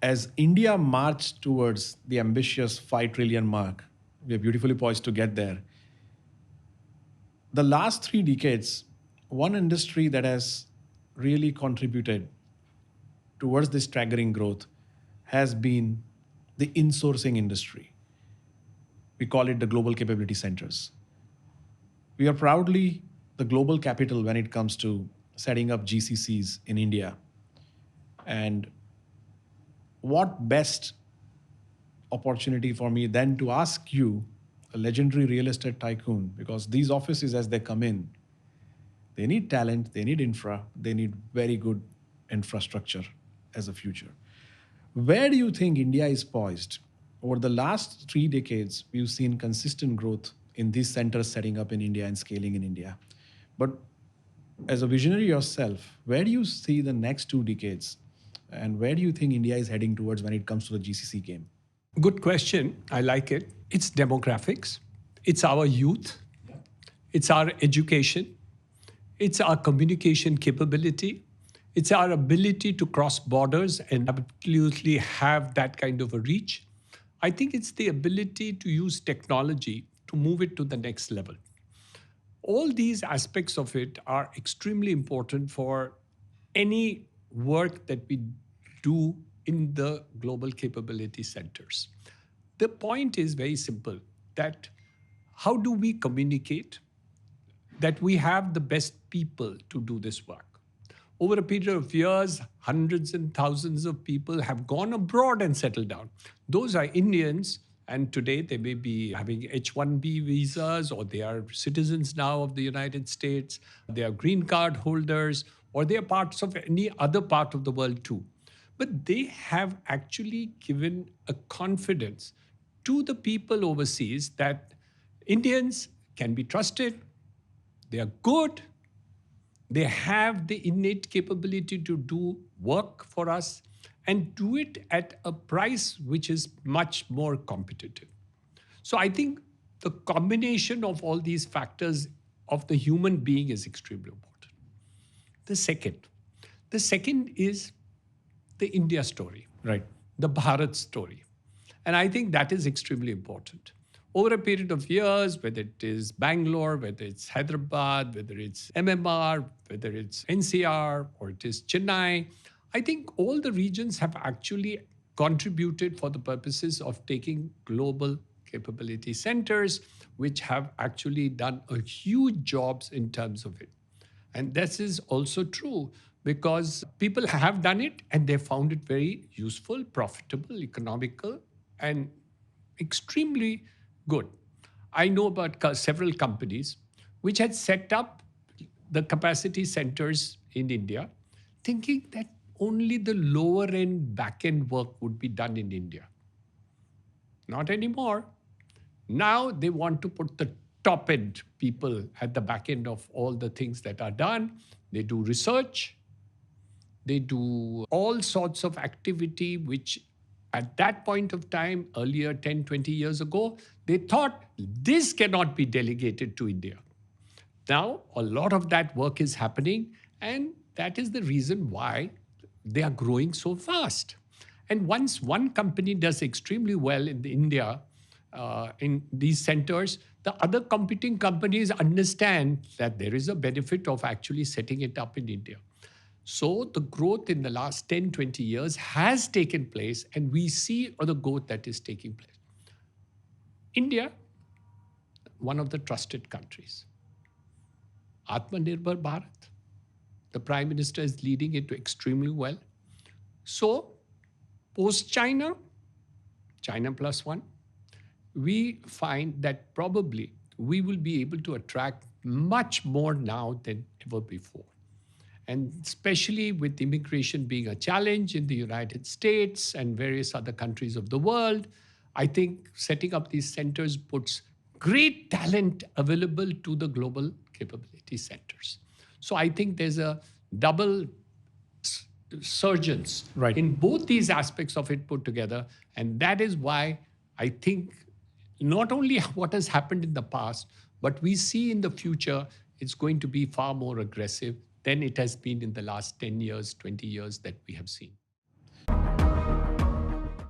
as India marched towards the ambitious 5 trillion mark, we are beautifully poised to get there. The last 3 decades, one industry that has really contributed towards this staggering growth has been the insourcing industry. We call it the global capability centers. We are proudly the global capital when it comes to setting up GCCs in India. And what best opportunity for me than to ask you, a legendary real estate tycoon, because these offices, as they come in, they need talent, they need infra, they need very good infrastructure as a future. Where do you think India is poised? Over the last 3 decades, we've seen consistent growth in these centers setting up in India and scaling in India. But as a visionary yourself, where do you see the next 2 decades? And where do you think India is heading towards when it comes to the GCC game? Good question. I like it. It's demographics. It's our youth. It's our education. It's our communication capability. It's our ability to cross borders and absolutely have that kind of a reach. I think it's the ability to use technology to move it to the next level. All these aspects of it are extremely important for any work that we do in the global capability centers. The point is very simple, that how do we communicate that we have the best people to do this work? Over a period of years, hundreds and thousands of people have gone abroad and settled down. Those are Indians, and today they may be having H-1B visas, or they are citizens now of the United States, they are green card holders, or they are parts of any other part of the world too. But they have actually given a confidence to the people overseas that Indians can be trusted, they are good, they have the innate capability to do work for us and do it at a price which is much more competitive. So I think the combination of all these factors of the human being is extremely important. The second is the India story, Right. the Bharat story. And I think that is extremely important. Over a period of years, whether it is Bangalore, whether it's Hyderabad, whether it's MMR, whether it's NCR, or it is Chennai, I think all the regions have actually contributed for the purposes of taking global capability centers, which have actually done a huge jobs in terms of it. And this is also true because people have done it and they found it very useful, profitable, economical, and extremely good. I know about several companies which had set up the capacity centers in India, thinking that only the lower end back end work would be done in India. Not anymore. Now they want to put the top end people at the back end of all the things that are done. They do research. They do all sorts of activity which at that point of time, earlier 10, 20 years ago, they thought this cannot be delegated to India. Now, a lot of that work is happening, and that is the reason why they are growing so fast. And once one company does extremely well in India, in these centers, the other competing companies understand that there is a benefit of actually setting it up in India. So the growth in the last 10, 20 years has taken place, and we see the growth that is taking place. India, one of the trusted countries. Atmanirbhar Bharat, the Prime Minister is leading it extremely well. So post-China, China plus one, we find that probably we will be able to attract much more now than ever before. And especially with immigration being a challenge in the United States and various other countries of the world, I think setting up these centers puts great talent available to the global capability centers. So I think there's a double surgence in both these aspects of it put together. And that is why I think not only what has happened in the past, but we see in the future it's going to be far more aggressive than it has been in the last 10 years, 20 years that we have seen.